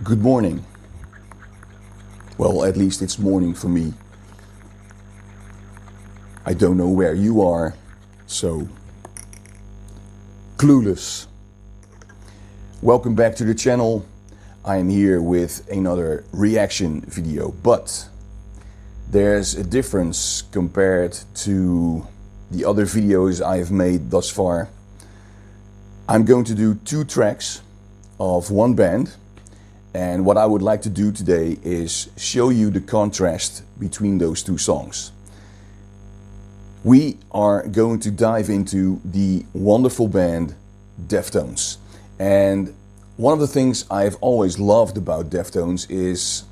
Good morning. Well, at least it's morning for me. I don't know where you are, so clueless. Welcome back to the channel. I am here with another reaction video, but there's a difference compared to the other videos I've made thus far. I'm going to do 2 tracks of one band. And what I would like to do today is show you the contrast between those 2 songs. We are going to dive into the wonderful band Deftones. And one of the things I've always loved about Deftones is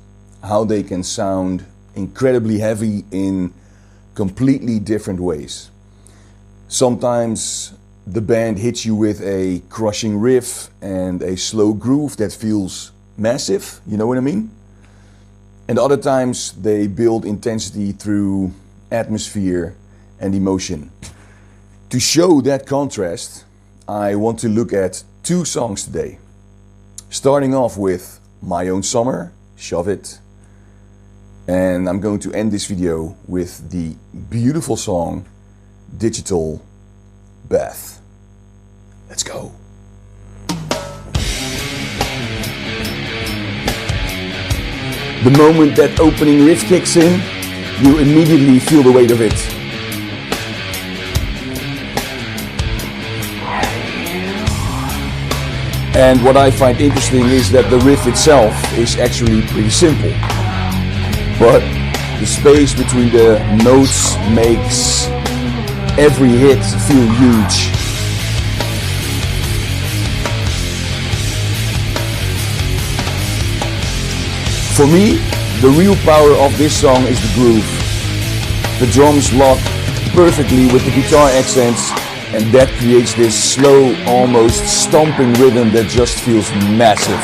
how they can sound incredibly heavy in completely different ways. Sometimes the band hits you with a crushing riff and a slow groove that feels massive, you know what I mean? And other times they build intensity through atmosphere and emotion. To show that contrast, I want to look at 2 songs today. Starting off with My Own Summer, Shove It. And I'm going to end this video with the beautiful song Digital Bath. Let's go. The moment that opening riff kicks in, you immediately feel the weight of it. And what I find interesting is that the riff itself is actually pretty simple. But the space between the notes makes every hit feel huge. For me, the real power of this song is the groove. The drums lock perfectly with the guitar accents, and that creates this slow, almost stomping rhythm that just feels massive.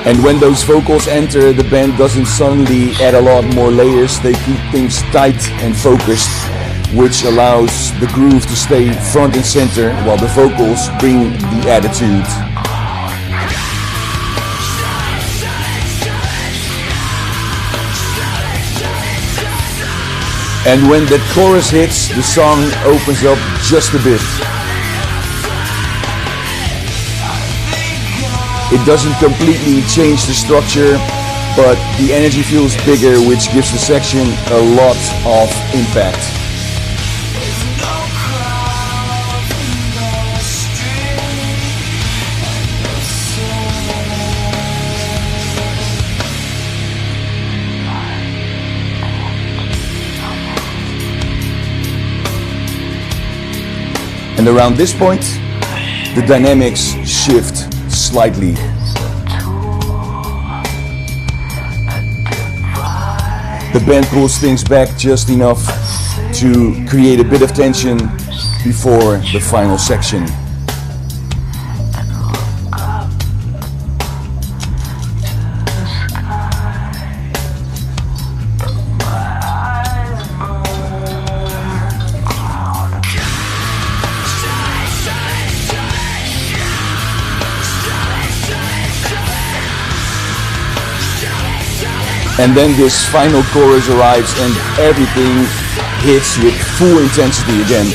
And when those vocals enter, the band doesn't suddenly add a lot more layers, they keep things tight and focused, which allows the groove to stay front and center while the vocals bring the attitude. And when that chorus hits, the song opens up just a bit. It doesn't completely change the structure, but the energy feels bigger, which gives the section a lot of impact. And around this point, the dynamics shift slightly. The band pulls things back just enough to create a bit of tension before the final section. And then this final chorus arrives and everything hits with full intensity again.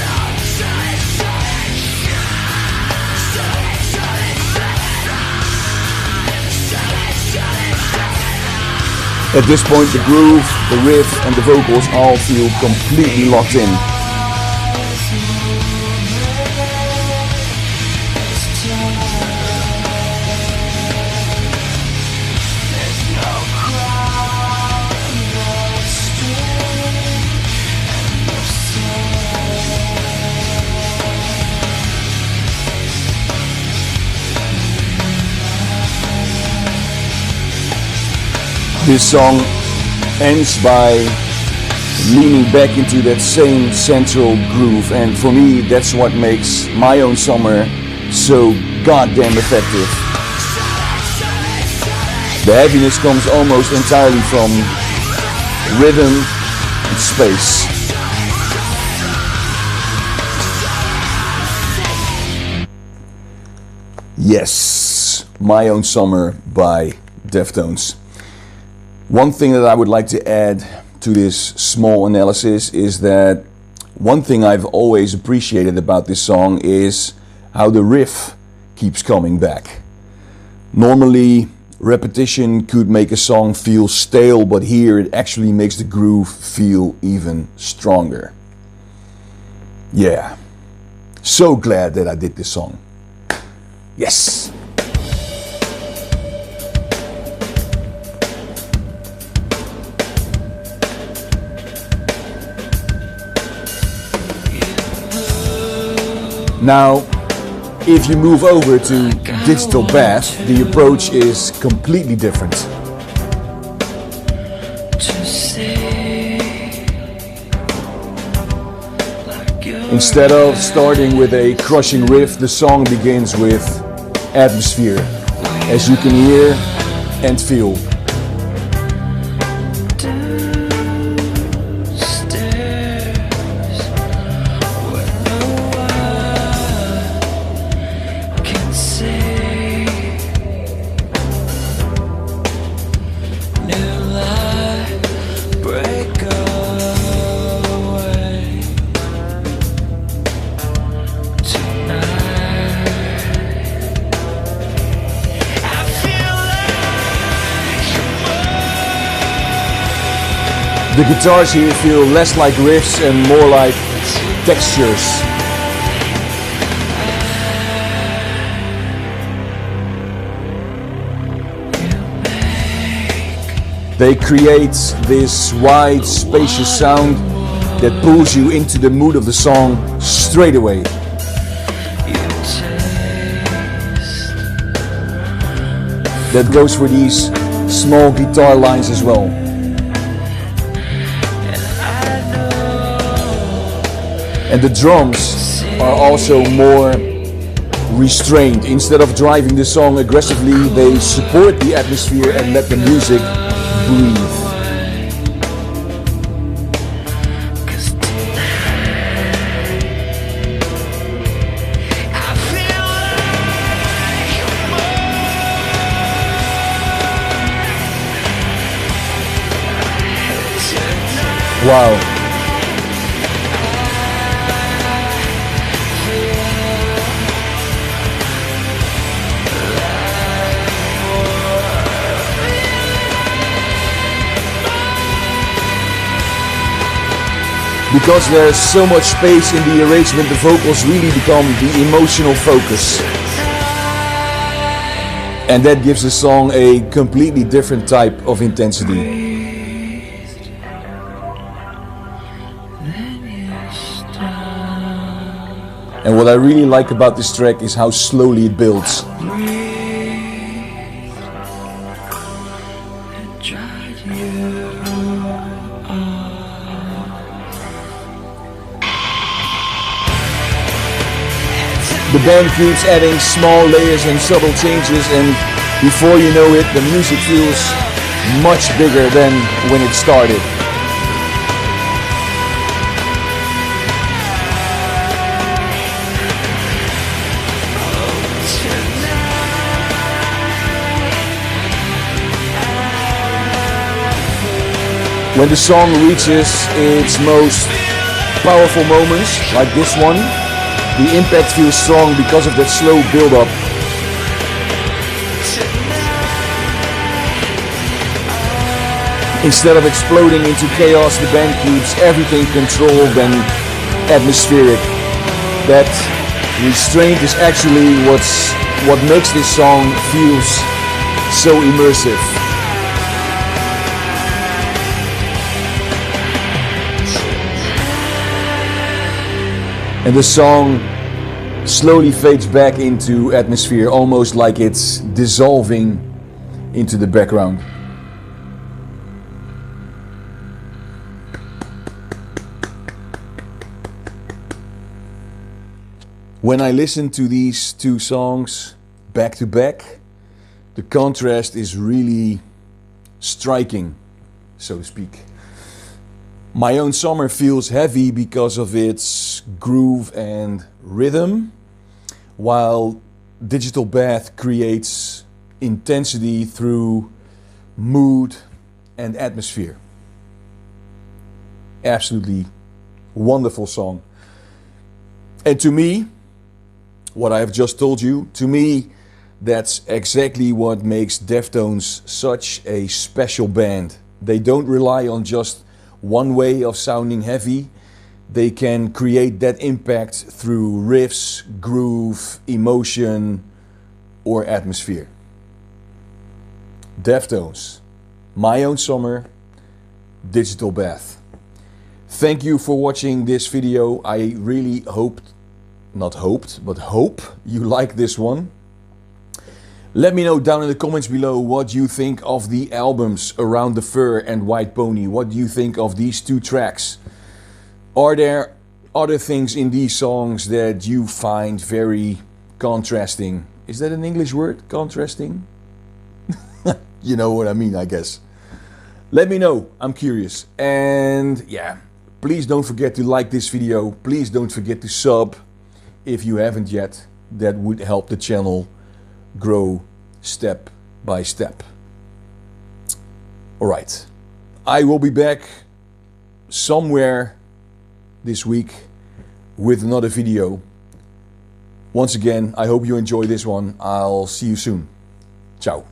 At this point the groove, the riff and the vocals all feel completely locked in. This song ends by leaning back into that same central groove, and for me that's what makes My Own Summer so goddamn effective. The heaviness comes almost entirely from rhythm and space. Yes, My Own Summer by Deftones. One thing that I would like to add to this small analysis is that one thing I've always appreciated about this song is how the riff keeps coming back. Normally, repetition could make a song feel stale, but here it actually makes the groove feel even stronger. Yeah, so glad that I did this song. Yes! Now, if you move over to digital bass, the approach is completely different. Instead of starting with a crushing riff, the song begins with atmosphere, as you can hear and feel. The guitars here feel less like riffs and more like textures. They create this wide, spacious sound that pulls you into the mood of the song straight away. That goes for these small guitar lines as well. And the drums are also more restrained. Instead of driving the song aggressively, they support the atmosphere and let the music breathe. Wow. Because there's so much space in the arrangement, the vocals really become the emotional focus. And that gives the song a completely different type of intensity. And what I really like about this track is how slowly it builds. The band keeps adding small layers and subtle changes, and before you know it, the music feels much bigger than when it started. When the song reaches its most powerful moments, like this one, the impact feels strong because of that slow build-up. Instead of exploding into chaos, the band keeps everything controlled and atmospheric. That restraint is actually what makes this song feels so immersive. And the song slowly fades back into atmosphere, almost like it's dissolving into the background. When I listen to these two songs back to back, the contrast is really striking, so to speak. My Own Summer feels heavy because of its groove and rhythm, while Digital Bath creates intensity through mood and atmosphere. Absolutely wonderful song. And to me, what I have just told you, to me, that's exactly what makes Deftones such a special band. They don't rely on just one way of sounding heavy. They can create that impact through riffs, groove, emotion, or atmosphere. Deftones, My Own Summer, Digital Bath. Thank you for watching this video. I really hope you like this one. Let me know down in the comments below what you think of the albums Around the Fur and White Pony. What do you think of these two tracks? Are there other things in these songs that you find very contrasting? Is that an English word? Contrasting? You know what I mean, I guess. Let me know. I'm curious. And yeah, please don't forget to like this video. Please don't forget to sub if you haven't yet. That would help the channel grow step by step. Alright, I will be back somewhere this week with another video. Once again, I hope you enjoy this one. I'll see you soon. Ciao.